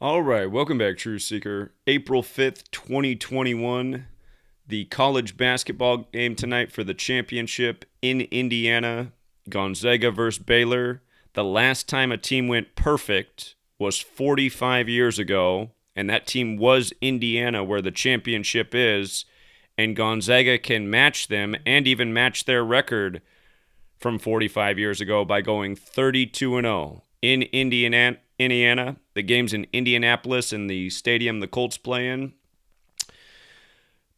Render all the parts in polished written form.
All right, welcome back, Truth Seeker. April 5th, 2021. The college basketball game tonight for the championship in Indiana. Gonzaga versus Baylor. The last time a team went perfect was 45 years ago, and that team was Indiana, where the championship is. And Gonzaga can match them and even match their record from 45 years ago by going 32-0 in Indiana. The game's in Indianapolis in the stadium the Colts play in.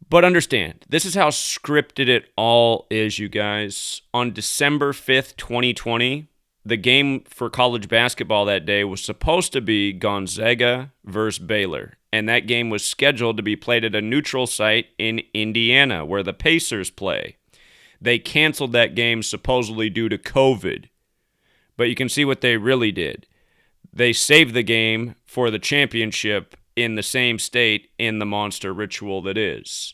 But understand, this is how scripted it all is, you guys. On December 5th, 2020, the game for college basketball that day was supposed to be Gonzaga versus Baylor. And that game was scheduled to be played at a neutral site in Indiana, where the Pacers play. They canceled that game supposedly due to COVID. But you can see what they really did. They saved the game for the championship in the same state in the monster ritual that is.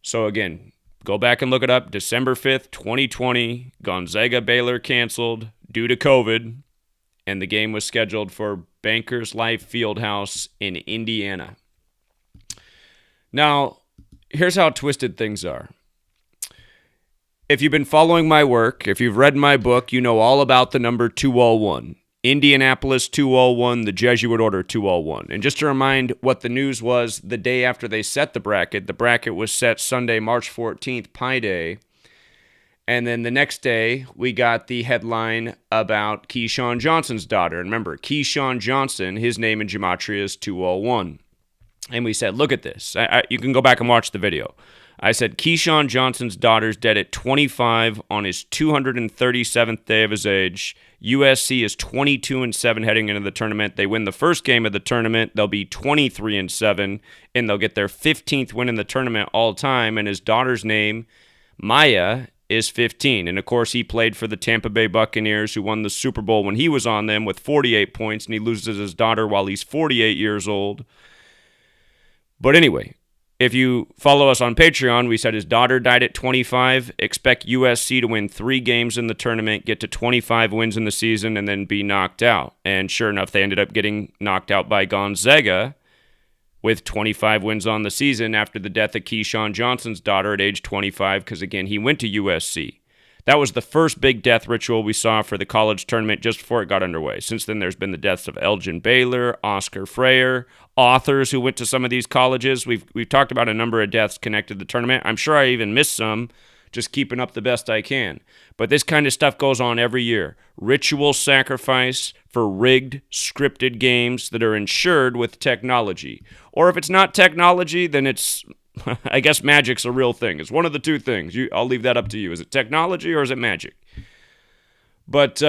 So again, go back and look it up. December 5th, 2020, Gonzaga Baylor canceled due to COVID, and the game was scheduled for Bankers Life Fieldhouse in Indiana. Now, here's how twisted things are. If you've been following my work, if you've read my book, you know all about the number 201. Indianapolis 201, the Jesuit Order 201. And just to remind what the news was the day after they set the bracket was set Sunday, March 14th, Pi Day. And then the next day, we got the headline about Keyshawn Johnson's daughter. And remember, Keyshawn Johnson, his name in Gematria is 201. And we said, look at this. You can go back and watch the video. I said, Keyshawn Johnson's daughter's dead at 25 on his 237th day of his age. USC is 22-7 heading into the tournament. They win the first game of the tournament. They'll be 23-7, and they'll get their 15th win in the tournament all time. And his daughter's name, Maya, is 15. And, of course, he played for the Tampa Bay Buccaneers, who won the Super Bowl when he was on them with 48 points, and he loses his daughter while he's 48 years old. But anyway, if you follow us on Patreon, we said his daughter died at 25. Expect USC to win 3 games in the tournament, get to 25 wins in the season, and then be knocked out. And sure enough, they ended up getting knocked out by Gonzaga with 25 wins on the season after the death of Keyshawn Johnson's daughter at age 25, because, again, he went to USC. That was the first big death ritual we saw for the college tournament just before it got underway. Since then, there's been the deaths of Elgin Baylor, Oscar Freyer, authors who went to some of these colleges. We've talked about a number of deaths connected to the tournament. I'm sure I even missed some, just keeping up the best I can. But this kind of stuff goes on every year. Ritual sacrifice for rigged, scripted games that are insured with technology. Or if it's not technology, then it's... I guess magic's a real thing. It's one of the two things. I'll leave that up to you. Is it technology or is it magic? But,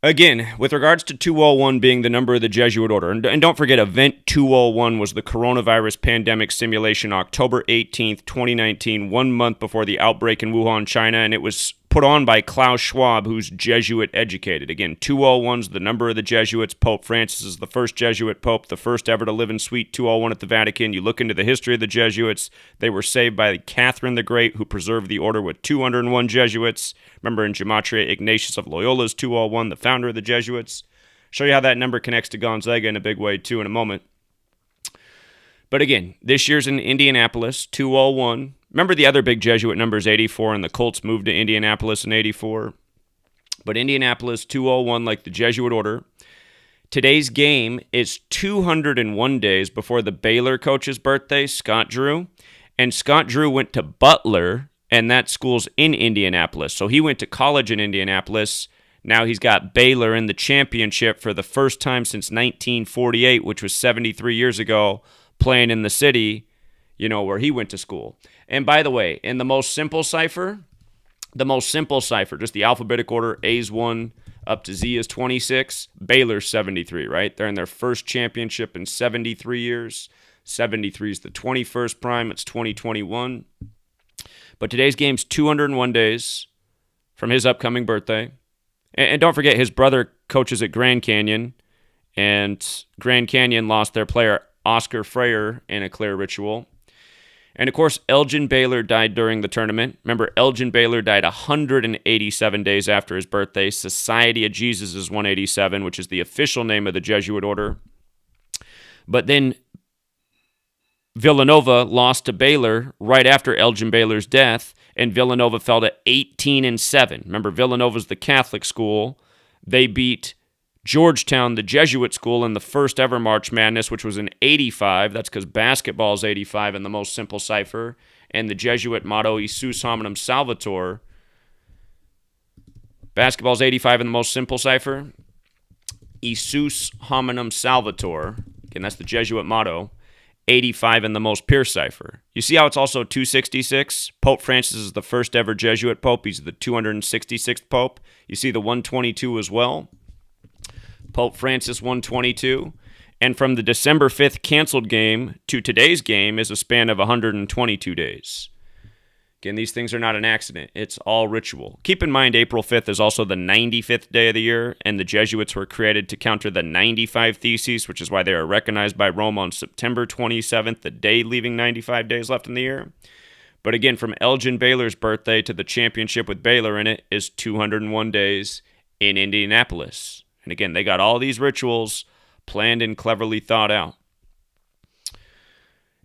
again, with regards to 201 being the number of the Jesuit Order, and don't forget, Event 201 was the coronavirus pandemic simulation October 18th, 2019, 1 month before the outbreak in Wuhan, China, and it was put on by Klaus Schwab, who's Jesuit educated. Again, 201's the number of the Jesuits. Pope Francis is the first Jesuit pope, the first ever to live in Suite 201 at the Vatican. You look into the history of the Jesuits, they were saved by Catherine the Great, who preserved the order with 201 Jesuits. Remember in Gematria, Ignatius of Loyola's 201, the founder of the Jesuits. Show you how that number connects to Gonzaga in a big way, too, in a moment. But again, this year's in Indianapolis, 201. Remember the other big Jesuit number is 84, and the Colts moved to Indianapolis in 84. But Indianapolis, 201, like the Jesuit order. Today's game is 201 days before the Baylor coach's birthday, Scott Drew. And Scott Drew went to Butler, and that school's in Indianapolis. So he went to college in Indianapolis. Now he's got Baylor in the championship for the first time since 1948, which was 73 years ago, playing in the city, where he went to school. And by the way, in the most simple cipher, just the alphabetic order, A's 1 up to Z is 26, Baylor's 73, right? They're in their first championship in 73 years. 73 is the 21st prime. It's 2021. But today's game's 201 days from his upcoming birthday. And don't forget, his brother coaches at Grand Canyon, and Grand Canyon lost their player Oscar Freyer in a clear ritual. And of course, Elgin Baylor died during the tournament. Remember, Elgin Baylor died 187 days after his birthday. Society of Jesus is 187, which is the official name of the Jesuit order. But then Villanova lost to Baylor right after Elgin Baylor's death, and Villanova fell to 18-7. Remember, Villanova's the Catholic school. They beat Georgetown, the Jesuit school, in the first ever March Madness, which was in 85. That's because basketball is 85 in the most simple cipher. And the Jesuit motto, Isus hominum salvator. Basketball is 85 in the most simple cipher. Isus hominum salvator. Again, that's the Jesuit motto. 85 in the most pure cipher. You see how it's also 266? Pope Francis is the first ever Jesuit pope. He's the 266th pope. You see the 122 as well. Pope Francis 122. And from the December 5th canceled game to today's game is a span of 122 days. Again, these things are not an accident. It's all ritual. Keep in mind, April 5th is also the 95th day of the year, and the Jesuits were created to counter the 95 Theses, which is why they are recognized by Rome on September 27th, the day leaving 95 days left in the year. But again, from Elgin Baylor's birthday to the championship with Baylor in it is 201 days in Indianapolis. And again, they got all these rituals planned and cleverly thought out.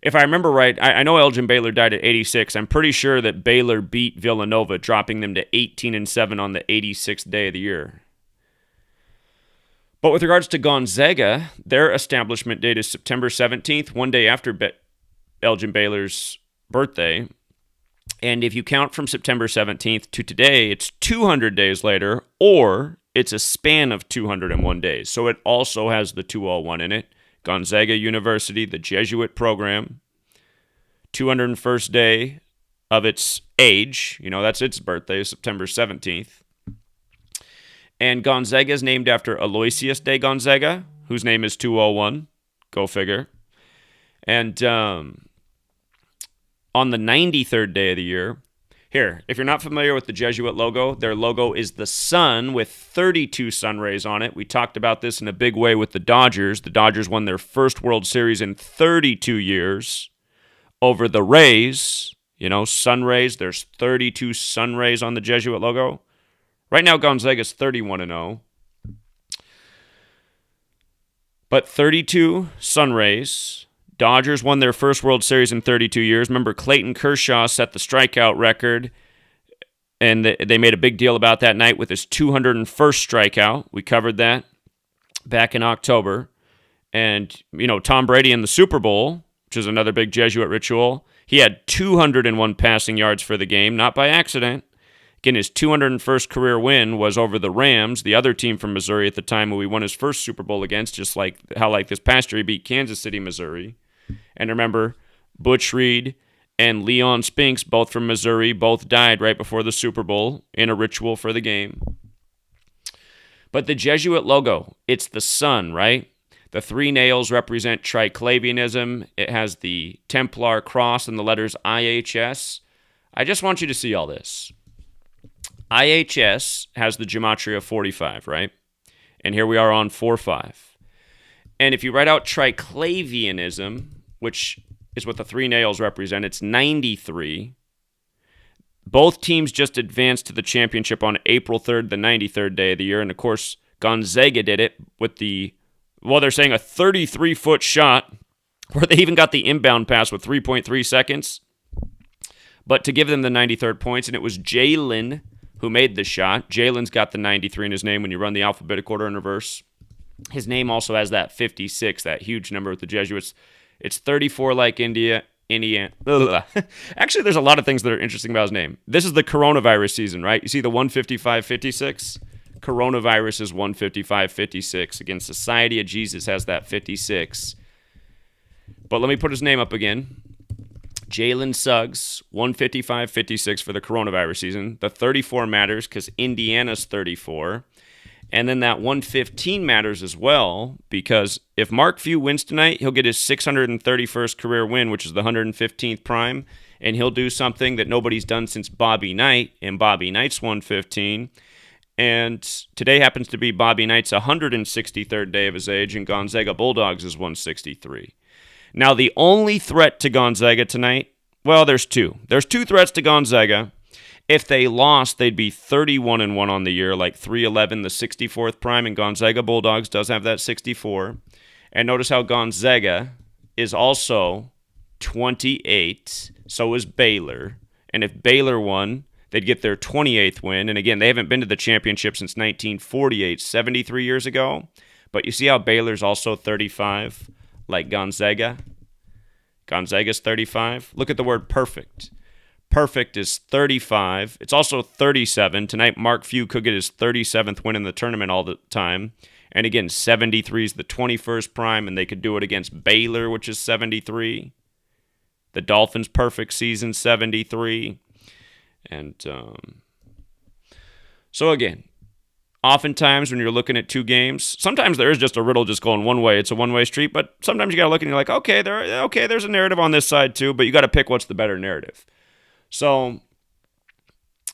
If I remember right, I know Elgin Baylor died at 86. I'm pretty sure that Baylor beat Villanova, dropping them to 18-7 on the 86th day of the year. But with regards to Gonzaga, their establishment date is September 17th, one day after Elgin Baylor's birthday. And if you count from September 17th to today, it's 200 days later, or it's a span of 201 days. So it also has the 201 in it. Gonzaga University, the Jesuit program, 201st day of its age. You know, that's its birthday, September 17th. And Gonzaga is named after Aloysius de Gonzaga, whose name is 201. Go figure. And on the 93rd day of the year, here, if you're not familiar with the Jesuit logo, their logo is the sun with 32 sun rays on it. We talked about this in a big way with the Dodgers. The Dodgers won their first World Series in 32 years over the Rays. You know, sun rays. There's 32 sun rays on the Jesuit logo. Right now, Gonzaga's 31-0. But 32 sun rays. Dodgers won their first World Series in 32 years. Remember, Clayton Kershaw set the strikeout record, and they made a big deal about that night with his 201st strikeout. We covered that back in October. And, you know, Tom Brady in the Super Bowl, which is another big Jesuit ritual, he had 201 passing yards for the game, not by accident. Again, his 201st career win was over the Rams, the other team from Missouri at the time who he won his first Super Bowl against, just like how like this past year he beat Kansas City, Missouri. And remember, Butch Reed and Leon Spinks, both from Missouri, both died right before the Super Bowl in a ritual for the game. But the Jesuit logo, it's the sun, right? The three nails represent triclavianism. It has the Templar cross and the letters IHS. I just want you to see all this. IHS has the Gematria 45, right? And here we are on 4-5. And if you write out triclavianism, which is what the three nails represent, it's 93. Both teams just advanced to the championship on April 3rd, the 93rd day of the year. And of course, Gonzaga did it with they're saying a 33-foot shot where they even got the inbound pass with 3.3 seconds. But to give them the 93rd points, and it was Jalen who made the shot. Jalen's got the 93 in his name when you run the alphabetic order in reverse. His name also has that 56, that huge number with the Jesuits. It's 34 like Indiana. Actually, there's a lot of things that are interesting about his name. This is the coronavirus season, right? You see the 155-56? Coronavirus is 155-56. Again, Society of Jesus has that 56. But let me put his name up again. Jalen Suggs, 155-56 for the coronavirus season. The 34 matters because Indiana's 34. And then that 115 matters as well because if Mark Few wins tonight, he'll get his 631st career win, which is the 115th prime, and he'll do something that nobody's done since Bobby Knight, and Bobby Knight's 115. And today happens to be Bobby Knight's 163rd day of his age, and Gonzaga Bulldogs is 163. Now, the only threat to Gonzaga tonight Well, there's two. There's two threats to Gonzaga. If they lost, they'd be 31-1 on the year, like 311, the 64th prime, and Gonzaga Bulldogs does have that 64. And notice how Gonzaga is also 28, so is Baylor. And if Baylor won, they'd get their 28th win. And again, they haven't been to the championship since 1948, 73 years ago. But you see how Baylor's also 35, like Gonzaga? Gonzaga's 35. Look at the word perfect. Perfect is 35. It's also 37. Tonight, Mark Few could get his 37th win in the tournament all the time. And again, 73 is the 21st prime, and they could do it against Baylor, which is 73. The Dolphins' perfect season, 73. And so again, oftentimes when you're looking at two games, sometimes there is just a riddle just going one way. It's a one-way street, but sometimes you got to look and you're like, okay, there's a narrative on this side too, but you got to pick what's the better narrative. So,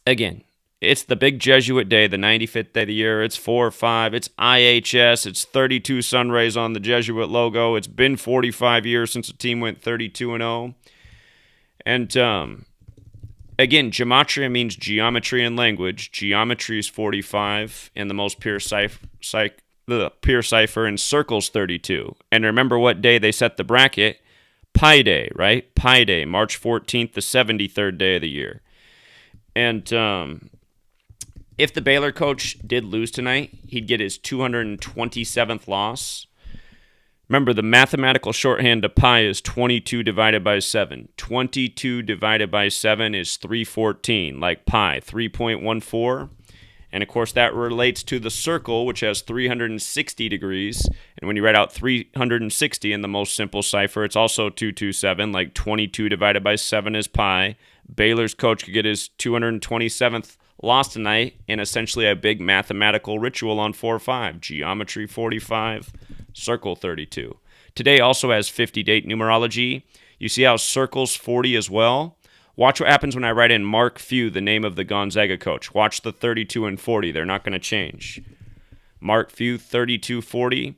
again, it's the big Jesuit day, the 95th day of the year. It's 4-5. It's IHS. It's 32 sun rays on the Jesuit logo. It's been 45 years since a team went 32-0. And, again, gematria means geometry in language. Geometry is 45, and the most pure cipher in circles 32. And remember what day they set the bracket. Pi Day, right? Pi Day, March 14th, the 73rd day of the year. And if the Baylor coach did lose tonight, he'd get his 227th loss. Remember, the mathematical shorthand to pi is 22 divided by 7. 22 divided by 7 is 314, like pi, 3.14. And, of course, that relates to the circle, which has 360 degrees. And when you write out 360 in the most simple cipher, it's also 227, like 22 divided by 7 is pi. Baylor's coach could get his 227th loss tonight in essentially a big mathematical ritual on 4-5. Geometry 45, circle 32. Today also has 50-date numerology. You see how circle's 40 as well? Watch what happens when I write in Mark Few, the name of the Gonzaga coach. Watch the 32 and 40. They're not going to change. Mark Few, 32-40.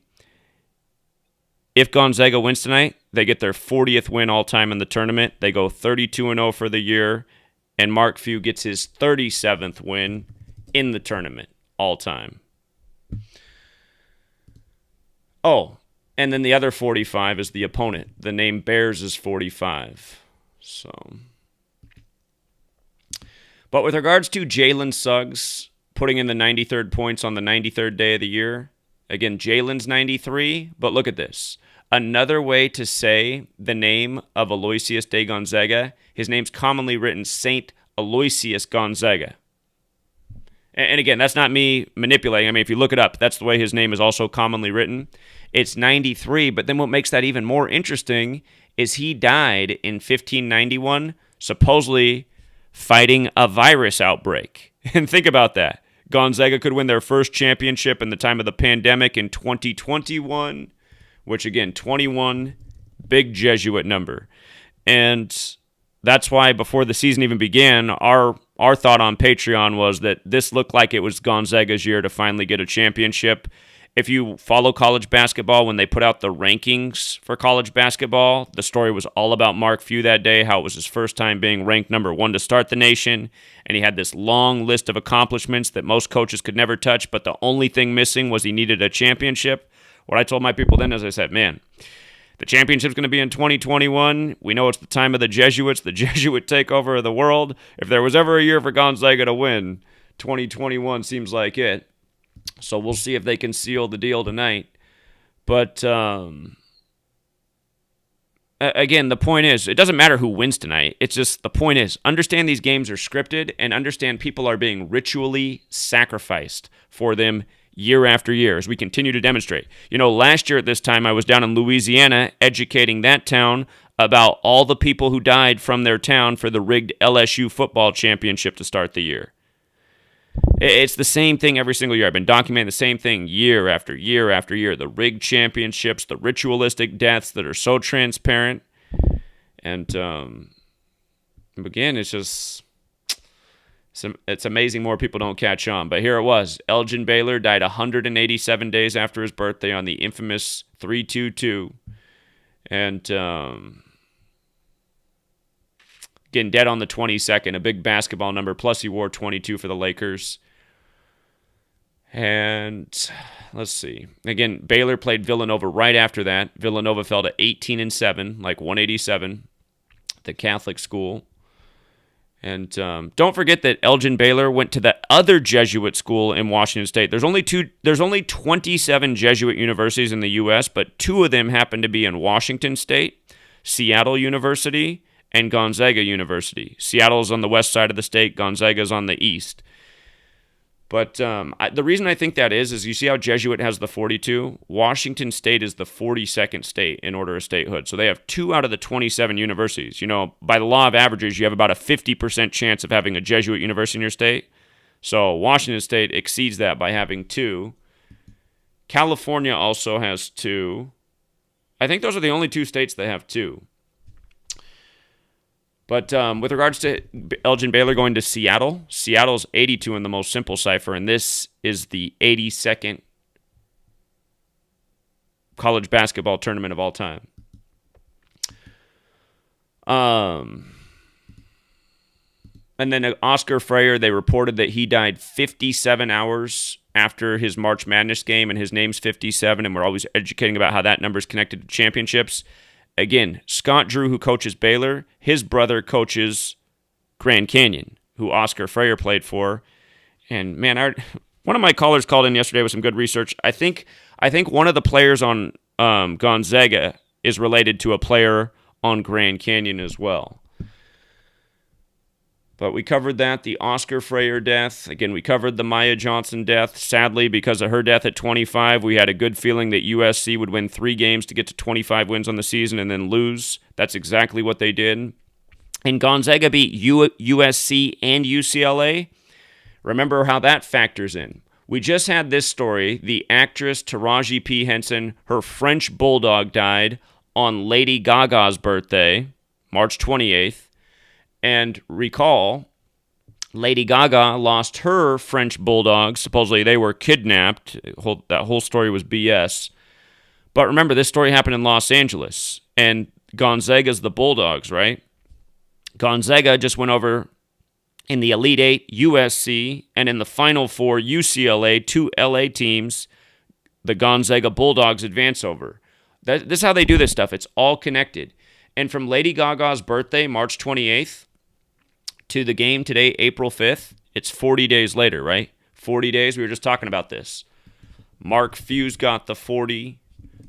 If Gonzaga wins tonight, they get their 40th win all-time in the tournament. They go 32-0 for the year, and Mark Few gets his 37th win in the tournament all-time. Oh, and then the other 45 is the opponent. The name bears is 45. So... But with regards to Jalen Suggs putting in the 93rd points on the 93rd day of the year, again, Jalen's 93, but look at this. Another way to say the name of Aloysius de Gonzaga, his name's commonly written Saint Aloysius Gonzaga. And again, that's not me manipulating. I mean, if you look it up, that's the way his name is also commonly written. It's 93, but then what makes that even more interesting is he died in 1591, supposedly fighting a virus outbreak. And think about that. Gonzaga could win their first championship in the time of the pandemic in 2021, which again, 21, big Jesuit number. And that's why before the season even began, our thought on Patreon was that this looked like it was Gonzaga's year to finally get a championship. If you follow college basketball, when they put out the rankings for college basketball, the story was all about Mark Few that day, how it was his first time being ranked number 1 to start the nation, and he had this long list of accomplishments that most coaches could never touch, but the only thing missing was he needed a championship. What I told my people then is I said, man, the championship's going to be in 2021. We know it's the time of the Jesuits, the Jesuit takeover of the world. If there was ever a year for Gonzaga to win, 2021 seems like it. So we'll see if they can seal the deal tonight. But, again, the point is, it doesn't matter who wins tonight. It's just, the point is, understand these games are scripted and understand people are being ritually sacrificed for them year after year as we continue to demonstrate. You know, last year at this time, I was down in Louisiana educating that town about all the people who died from their town for the rigged LSU football championship to start the year. It's the same thing every single year. I've been documenting the same thing year after year after year. The rigged championships, the ritualistic deaths that are so transparent. And again, it's just, it's amazing more people don't catch on. But here it was. Elgin Baylor died 187 days after his birthday on the infamous 322. And Again, dead on the 22nd, a big basketball number. Plus, he wore 22 for the Lakers. And let's see. Again, Baylor played Villanova right after that. Villanova fell to 18-7, like 187, the Catholic school. And don't forget that Elgin Baylor went to the other Jesuit school in Washington State. There's only 27 Jesuit universities in the U.S., but 2 of them happen to be in Washington State, Seattle University, and Gonzaga University. Seattle's on the west side of the state. Gonzaga's on the east. But the reason I think that is you see how Jesuit has the 42? Washington State is the 42nd state in order of statehood. So they have 2 out of the 27 universities. You know, by the law of averages, you have about a 50% chance of having a Jesuit university in your state. So Washington State exceeds that by having 2. California also has 2. I think those are the only 2 states that have 2. But with regards to Elgin Baylor going to Seattle, Seattle's 82 in the most simple cipher, and this is the 82nd college basketball tournament of all time. And then Oscar Freyer, they reported that he died 57 hours after his March Madness game, and his name's 57, and we're always educating about how that number is connected to championships. Again, Scott Drew, who coaches Baylor, his brother coaches Grand Canyon, who Oscar Freyer played for. And man, one of my callers called in yesterday with some good research. I think one of the players on Gonzaga is related to a player on Grand Canyon as well. But we covered that, the Oscar Freyer death. Again, we covered the Maya Johnson death. Sadly, because of her death at 25, we had a good feeling that USC would win 3 games to get to 25 wins on the season and then lose. That's exactly what they did. And Gonzaga beat USC and UCLA. Remember how that factors in. We just had this story. The actress Taraji P. Henson, her French bulldog died on Lady Gaga's birthday, March 28th. And recall, Lady Gaga lost her French bulldogs. Supposedly they were kidnapped. That whole story was BS. But remember, this story happened in Los Angeles. And Gonzaga's the Bulldogs, right? Gonzaga just went over in the Elite Eight, USC, and in the Final Four, UCLA, 2 LA teams. The Gonzaga Bulldogs advance over. This is how they do this stuff. It's all connected. And from Lady Gaga's birthday, March 28th, to the game today, April 5th, it's 40 days later, right? 40 days, we were just talking about this. Mark Few's got the 40.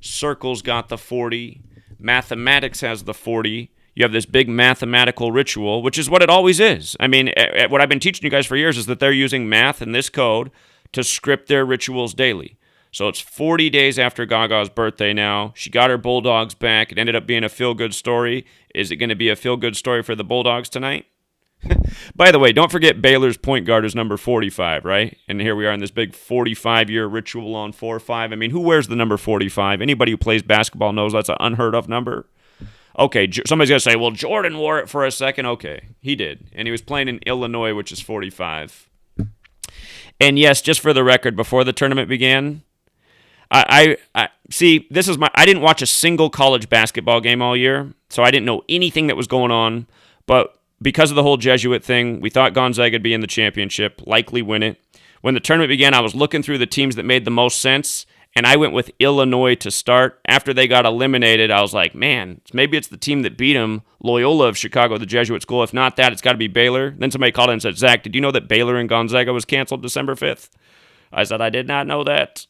Circles got the 40. Mathematics has the 40. You have this big mathematical ritual, which is what it always is. I mean, what I've been teaching you guys for years is that they're using math and this code to script their rituals daily. So it's 40 days after Gaga's birthday now. She got her Bulldogs back. It ended up being a feel-good story. Is it going to be a feel-good story for the Bulldogs tonight? By the way, don't forget Baylor's point guard is number 45, right? And here we are in this big 45-year ritual on 4-5. I mean, who wears the number 45? Anybody who plays basketball knows that's an unheard of number. Okay, somebody's going to say, well, Jordan wore it for a second. Okay, he did. And he was playing in Illinois, which is 45. And yes, just for the record, before the tournament began, I see, this is I didn't watch a single college basketball game all year, so I didn't know anything that was going on. But because of the whole Jesuit thing, we thought Gonzaga would be in the championship, likely win it. When the tournament began, I was looking through the teams that made the most sense, and I went with Illinois to start. After they got eliminated, I was like, man, maybe it's the team that beat them, Loyola of Chicago, the Jesuit school. If not that, it's got to be Baylor. Then somebody called in and said, Zach, did you know that Baylor and Gonzaga was canceled December 5th? I said, I did not know that.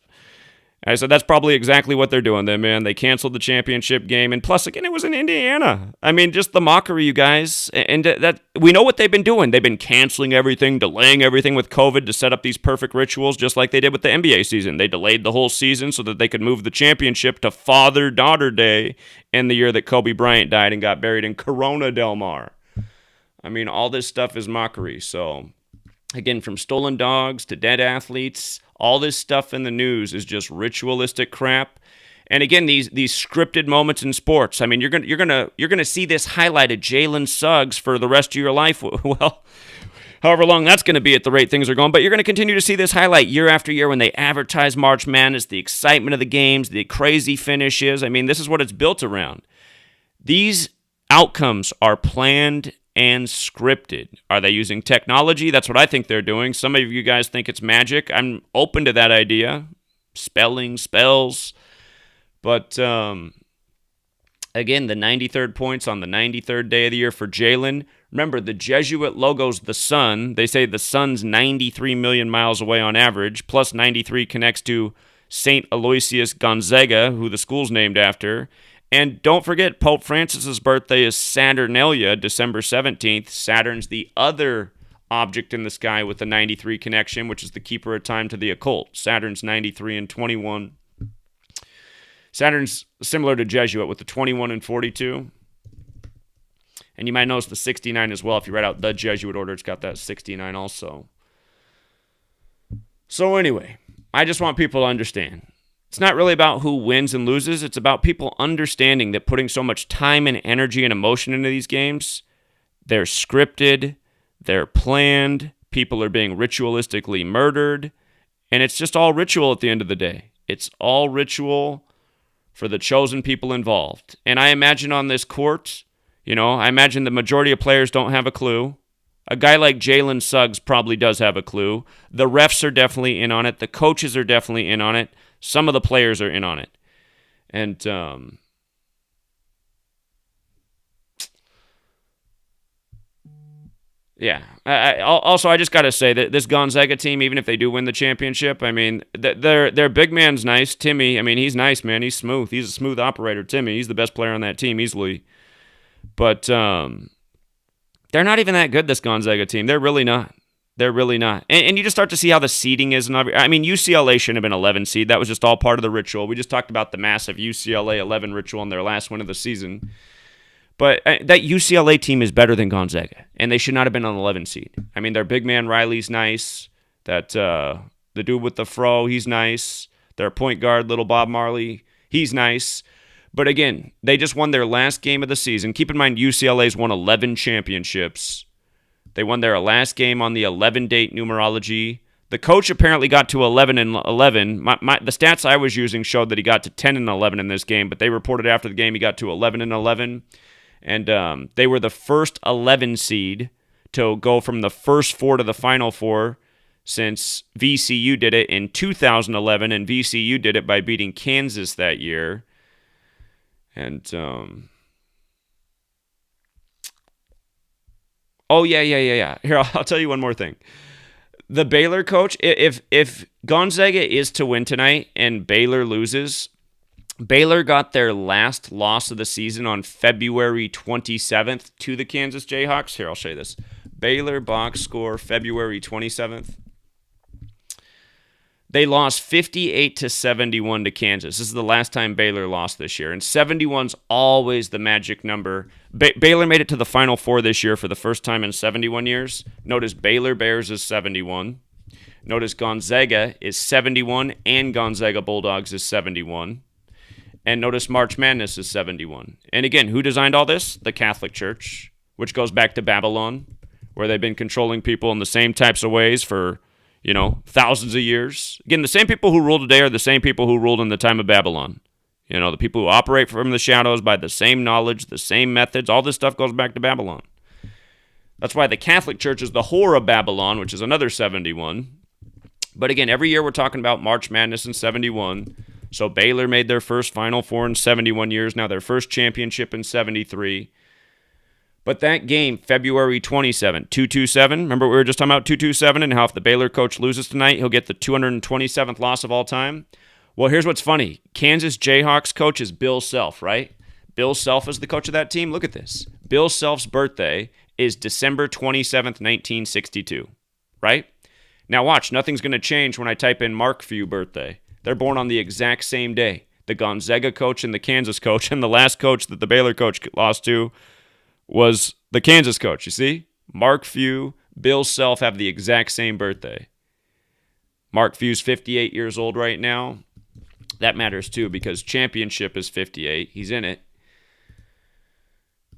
I said, that's probably exactly what they're doing then, man. They canceled the championship game. And plus, again, it was in Indiana. I mean, just the mockery, you guys. And that we know what they've been doing. They've been canceling everything, delaying everything with COVID to set up these perfect rituals, just like they did with the NBA season. They delayed the whole season so that they could move the championship to Father-Daughter Day in the year that Kobe Bryant died and got buried in Corona Del Mar. I mean, all this stuff is mockery. So, again, from stolen dogs to dead athletes, all this stuff in the news is just ritualistic crap. And again, these scripted moments in sports. I mean, you're gonna see this highlighted, Jalen Suggs, for the rest of your life. Well, however long that's going to be at the rate things are going. But you're going to continue to see this highlight year after year when they advertise March Madness, the excitement of the games, the crazy finishes. I mean, this is what it's built around. These outcomes are planned and scripted. Are they using technology? That's what I think they're doing. Some of you guys think it's magic. I'm open to that idea. Spelling, spells. But again, the 93rd points on the 93rd day of the year for Jalen. Remember, the Jesuit logo's the sun. They say the sun's 93 million miles away on average, plus 93 connects to St. Aloysius Gonzaga, who the school's named after. And don't forget, Pope Francis's birthday is Saturnalia, December 17th. Saturn's the other object in the sky with the 93 connection, which is the keeper of time to the occult. Saturn's 93 and 21. Saturn's similar to Jesuit with the 21 and 42. And you might notice the 69 as well. If you write out the Jesuit order, it's got that 69 also. So anyway, I just want people to understand. It's not really about who wins and loses. It's about people understanding that putting so much time and energy and emotion into these games, they're scripted, they're planned, people are being ritualistically murdered, and it's just all ritual at the end of the day. It's all ritual for the chosen people involved. And I imagine on this court, I imagine the majority of players don't have a clue. A guy like Jalen Suggs probably does have a clue. The refs are definitely in on it. The coaches are definitely in on it. Some of the players are in on it. And yeah. I just got to say that this Gonzaga team, even if they do win the championship, I mean, their big man's nice. Timmy, I mean, he's nice, man. He's smooth. He's a smooth operator. Timmy, he's the best player on that team easily. But they're not even that good, this Gonzaga team. They're really not. They're really not. And you just start to see how the seeding is. I mean, UCLA shouldn't have been 11 seed. That was just all part of the ritual. We just talked about the massive UCLA 11 ritual in their last win of the season. But that UCLA team is better than Gonzaga, and they should not have been on 11 seed. I mean, their big man Riley's nice. That the dude with the fro, he's nice. Their point guard, little Bob Marley, he's nice. But again, they just won their last game of the season. Keep in mind, UCLA's won 11 championships. They won their last game on the 11-date numerology. The coach apparently got to 11 and 11. The stats I was using showed that he got to 10 and 11 in this game, but they reported after the game he got to 11 and 11. And they were the first 11 seed to go from the first four to the final four since VCU did it in 2011, and VCU did it by beating Kansas that year. And oh yeah. Here, I'll tell you one more thing. The Baylor coach, if Gonzaga is to win tonight and Baylor loses, Baylor got their last loss of the season on February 27th to the Kansas Jayhawks. Here, I'll show you this. Baylor box score February 27th. They lost 58-71 to Kansas. This is the last time Baylor lost this year. And 71's always the magic number. Baylor made it to the Final Four this year for the first time in 71 years. Notice Baylor Bears is 71. Notice Gonzaga is 71 and Gonzaga Bulldogs is 71. And notice March Madness is 71. And again, who designed all this? The Catholic Church, which goes back to Babylon, where they've been controlling people in the same types of ways for thousands of years. Again, the same people who rule today are the same people who ruled in the time of Babylon. The people who operate from the shadows by the same knowledge, the same methods, all this stuff goes back to Babylon. That's why the Catholic Church is the whore of Babylon, which is another 71. But again, every year we're talking about March Madness in 71. So Baylor made their first Final Four in 71 years, now their first championship in 73. But that game, February 27, 2-2-7, remember we were just talking about 2-2-7 and how if the Baylor coach loses tonight, he'll get the 227th loss of all time? Well, here's what's funny. Kansas Jayhawks coach is Bill Self, right? Bill Self is the coach of that team. Look at this. Bill Self's birthday is December 27th, 1962, right? Now watch, nothing's going to change when I type in Mark Few birthday. They're born on the exact same day. The Gonzaga coach and the Kansas coach, and the last coach that the Baylor coach lost to was the Kansas coach. You see? Mark Few, Bill Self have the exact same birthday. Mark Few's 58 years old right now. That matters too because championship is 58. He's in it.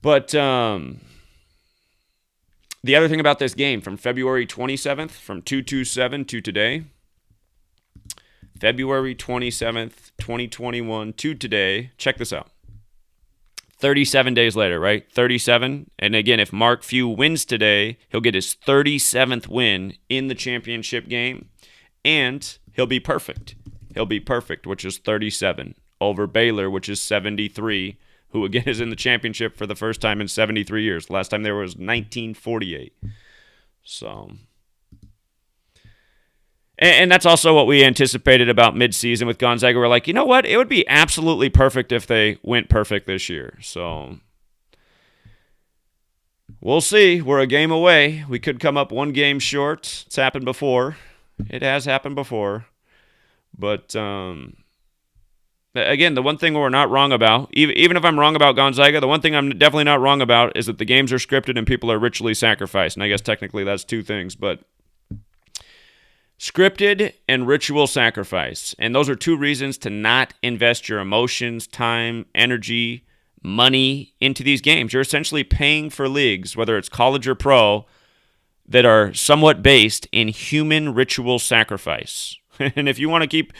But the other thing about this game, from February 27th, from 2-2-7 to today, February 27th, 2021 to today, check this out. 37 days later, right? 37. And again, if Mark Few wins today, he'll get his 37th win in the championship game, and he'll be perfect. He'll be perfect, which is 37, over Baylor, which is 73, who again is in the championship for the first time in 73 years. Last time there was 1948. So, and that's also what we anticipated about midseason with Gonzaga. We're like, you know what? It would be absolutely perfect if they went perfect this year. So, we'll see. We're a game away. We could come up one game short. It's happened before. It has happened before. But, again, the one thing we're not wrong about, even if I'm wrong about Gonzaga, the one thing I'm definitely not wrong about is that the games are scripted and people are ritually sacrificed. And I guess technically that's two things, but scripted and ritual sacrifice. And those are two reasons to not invest your emotions, time, energy, money into these games. You're essentially paying for leagues, whether it's college or pro, that are somewhat based in human ritual sacrifice. And if you want to keep,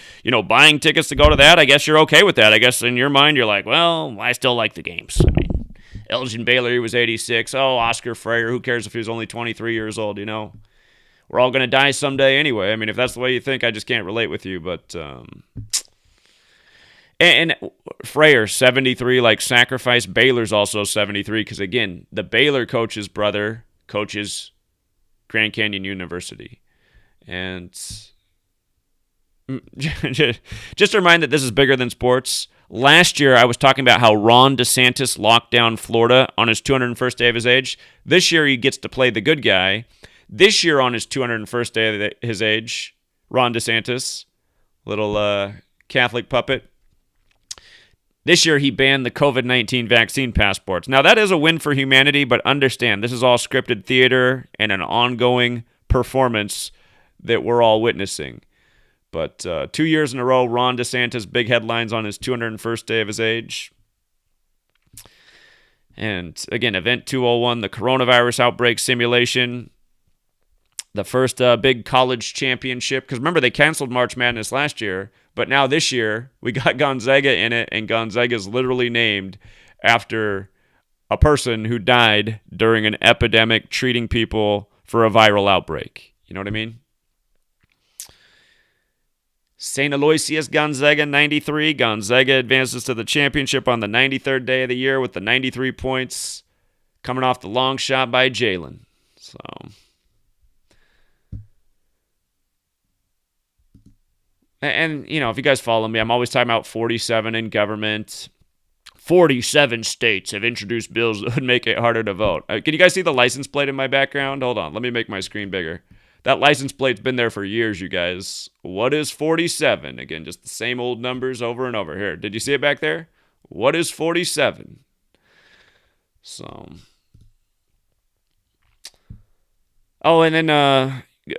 buying tickets to go to that, I guess you're okay with that. I guess in your mind, you're like, well, I still like the games. I mean, Elgin Baylor, he was 86. Oh, Oscar Freyer, who cares if he was only 23 years old, We're all going to die someday anyway. I mean, if that's the way you think, I just can't relate with you. But, and Freyer, 73, like sacrifice. Baylor's also 73 because, again, the Baylor coach's brother coaches Grand Canyon University. And just a reminder that this is bigger than sports. Last year, I was talking about how Ron DeSantis locked down Florida on his 201st day of his age. This year, he gets to play the good guy. This year, on his 201st day of his age, Ron DeSantis, little Catholic puppet, this year he banned the COVID-19 vaccine passports. Now, that is a win for humanity, but understand, this is all scripted theater and an ongoing performance that we're all witnessing. But 2 years in a row, Ron DeSantis, big headlines on his 201st day of his age. And again, Event 201, the coronavirus outbreak simulation. The first big college championship. Because remember, they canceled March Madness last year. But now this year, we got Gonzaga in it. And Gonzaga is literally named after a person who died during an epidemic treating people for a viral outbreak. You know what I mean? St. Aloysius Gonzaga, 93. Gonzaga advances to the championship on the 93rd day of the year with the 93 points coming off the long shot by Jalen. So, and, if you guys follow me, I'm always talking about 47 in government. 47 states have introduced bills that would make it harder to vote. Can you guys see the license plate in my background? Hold on. Let me make my screen bigger. That license plate's been there for years, you guys. What is 47? Again, just the same old numbers over and over. Here, did you see it back there? What is 47? So. Oh, and then,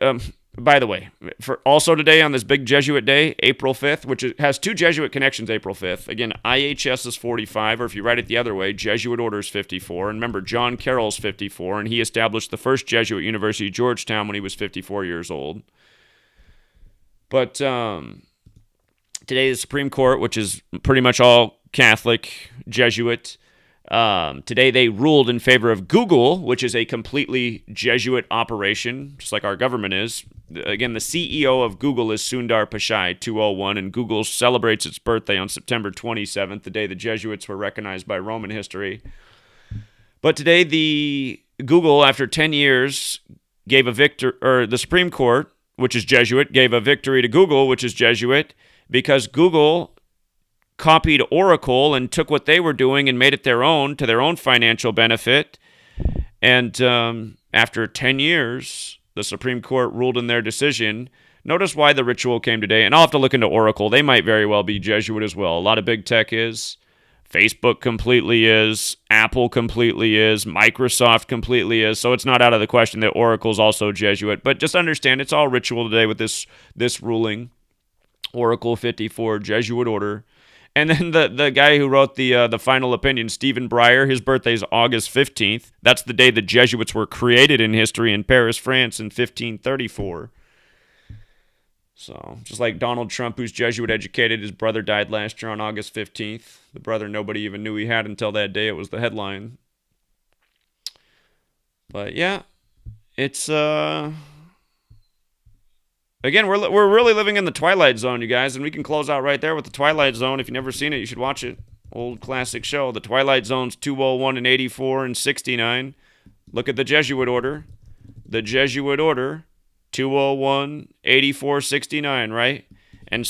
by the way, for also today on this big Jesuit day, April 5th, which has two Jesuit connections, April 5th. Again, IHS is 45, or if you write it the other way, Jesuit Order is 54. And remember, John Carroll's 54, and he established the first Jesuit University, Georgetown, when he was 54 years old. But today, the Supreme Court, which is pretty much all Catholic, Jesuit, today they ruled in favor of Google, which is a completely Jesuit operation, just like our government is. Again, the CEO of Google is Sundar Pichai, 201, and Google celebrates its birthday on September 27th, the day the Jesuits were recognized by Roman history. But today, the Google, after 10 years, gave a the Supreme Court, which is Jesuit, gave a victory to Google, which is Jesuit, because Google copied Oracle and took what they were doing and made it their own to their own financial benefit. And after 10 years, the Supreme Court ruled in their decision. Notice why the ritual came today. And I'll have to look into Oracle. They might very well be Jesuit as well. A lot of big tech is. Facebook completely is. Apple completely is. Microsoft completely is. So it's not out of the question that Oracle's also Jesuit. But just understand, it's all ritual today with this ruling. Oracle 54, Jesuit order. And then the guy who wrote the final opinion, Stephen Breyer, his birthday is August 15th. That's the day the Jesuits were created in history in Paris, France in 1534. So, just like Donald Trump, who's Jesuit educated, his brother died last year on August 15th. The brother nobody even knew he had until that day. It was the headline. But yeah, it's again, we're really living in the Twilight Zone, you guys, and we can close out right there with the Twilight Zone. If you've never seen it, you should watch it. Old classic show. The Twilight Zone's 201 and 84 and 69. Look at the Jesuit order. The Jesuit order, 201, 84, 69, right? And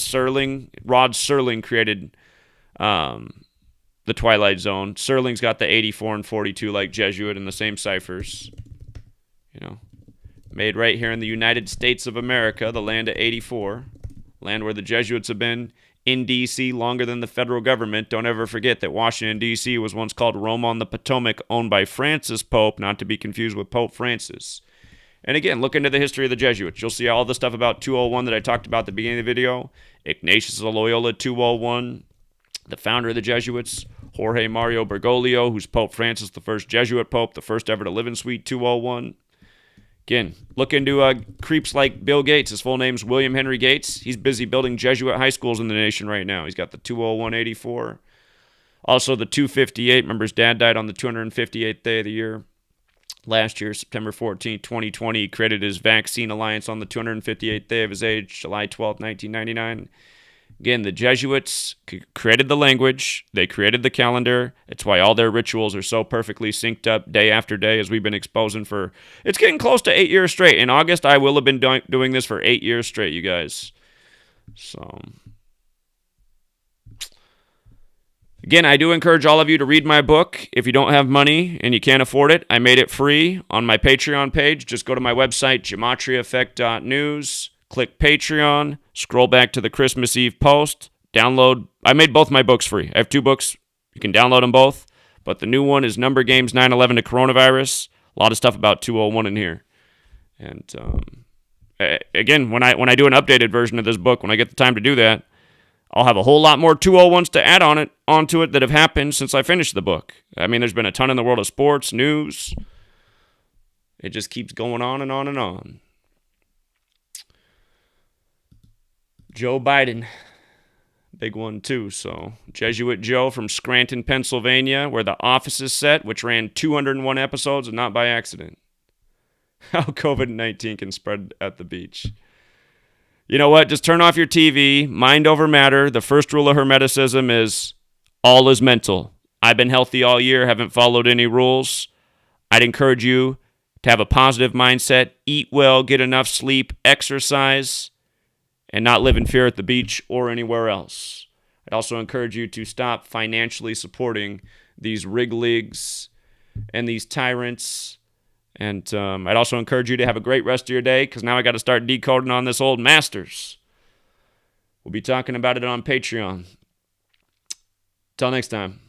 Rod Serling created the Twilight Zone. Serling's got the 84 and 42 like Jesuit in the same ciphers. You know, made right here in the United States of America, the land of 84, land where the Jesuits have been in D.C. longer than the federal government. Don't ever forget that Washington, D.C. was once called Rome on the Potomac, owned by Francis Pope, not to be confused with Pope Francis. And again, look into the history of the Jesuits. You'll see all the stuff about 201 that I talked about at the beginning of the video. Ignatius of Loyola, 201, the founder of the Jesuits. Jorge Mario Bergoglio, who's Pope Francis, the first Jesuit Pope, the first ever to live in Suite 201. Again, look into creeps like Bill Gates. His full name's William Henry Gates. He's busy building Jesuit high schools in the nation right now. He's got the 20184. Also the 258. Remember, his dad died on the 258th day of the year. Last year, September 14, 2020, he created his Vaccine Alliance on the 258th day of his age, July 12, 1999. Again, the Jesuits created the language. They created the calendar. It's why all their rituals are so perfectly synced up day after day, as we've been exposing for... It's getting close to 8 years straight. In August, I will have been doing this for 8 years straight, you guys. So... Again, I do encourage all of you to read my book. If you don't have money and you can't afford it, I made it free on my Patreon page. Just go to my website, GematriaEffect.news, click Patreon, scroll back to the Christmas Eve post, download. I made both my books free. I have 2 books. You can download them both. But the new one is Number Games 9/11 to Coronavirus. A lot of stuff about 201 in here. And again, when I do an updated version of this book, when I get the time to do that, I'll have a whole lot more 201s to add onto it that have happened since I finished the book. I mean, there's been a ton in the world of sports, news. It just keeps going on and on and on. Joe Biden, big one too. So Jesuit Joe from Scranton, Pennsylvania, where the office is set, which ran 201 episodes and not by accident. How COVID-19 can spread at the beach. You know what? Just turn off your TV. Mind over matter. The first rule of Hermeticism is all is mental. I've been healthy all year, haven't followed any rules. I'd encourage you to have a positive mindset, eat well, get enough sleep, exercise, and not live in fear at the beach or anywhere else. I'd also encourage you to stop financially supporting these rig leagues and these tyrants. And I'd also encourage you to have a great rest of your day, because now I got to start decoding on this old Masters. We'll be talking about it on Patreon. Till next time.